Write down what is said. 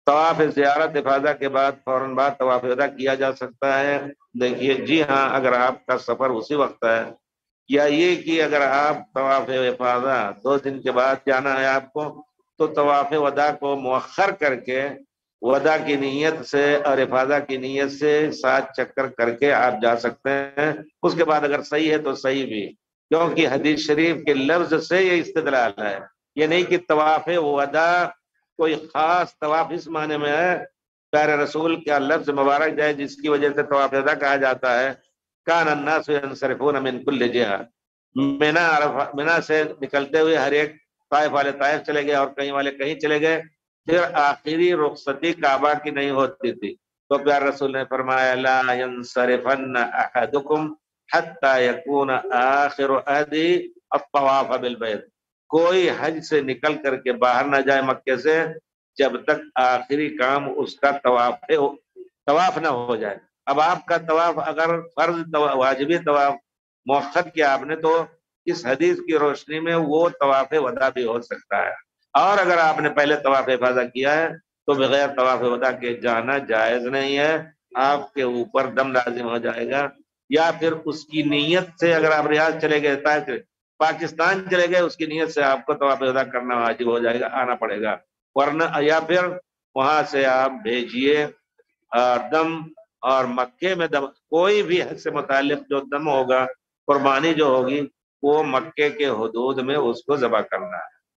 طواف زیارت افاضہ کے بعد فوراً بعد طواف ودا کیا جا سکتا ہے؟ دیکھیے جی ہاں، اگر آپ کا سفر اسی وقت ہے، یا یہ کہ اگر آپ طواف افاضہ 2 دن کے بعد جانا ہے آپ کو، تو طواف ودا کو مؤخر کر کے ودا کی نیت سے اور افاضہ کی نیت سے 7 چکر کر کے آپ جا سکتے ہیں۔ اس کے بعد اگر صحیح ہے تو صحیح بھی، کیونکہ حدیث شریف کے لفظ سے یہ استدلال ہے، یہ نہیں کہ طواف ودا کوئی خاص طواف اس معنی میں ہے پیارے رسول کا لفظ مبارک جائے جس کی وجہ سے طواف ودا کہا جاتا ہے۔ کان الناس ينصرفون من كل جهه، منا سے نکلتے ہوئے ہر ایک طائف والے طائف چلے گئے اور کہیں والے کہیں چلے گئے، پھر آخری رخصتی کعبہ کی نہیں ہوتی تھی، تو پیار رسول نے فرمایا لا ينصرفن احدكم حتى يكون آخر عهده الطواف بالبيت، کوئی حج سے نکل کر کے باہر نہ جائے مکے سے جب تک آخری کام اس کا طواف نہ ہو جائے۔ اب آپ کا طواف اگر فرض واجبی طواف مؤخر کیا آپ نے، تو اس حدیث کی روشنی میں وہ طواف ودا بھی ہو سکتا ہے، اور اگر آپ نے پہلے طواف افاضہ کیا ہے تو بغیر طواف ودا کے جانا جائز نہیں ہے، آپ کے اوپر دم لازم ہو جائے گا، یا پھر اس کی نیت سے اگر آپ ریاض چلے گئے پاکستان چلے گئے اس کی نیت سے آپ کو طواف ودا کرنا واجب ہو جائے گا، آنا پڑے گا، ورنہ یا پھر وہاں سے آپ بھیجیے دم، اور مکے میں دم کوئی بھی حج سے متعلق جو دم ہوگا، قربانی جو ہوگی وہ مکے کے حدود میں اس کو ذبح کرنا ہے۔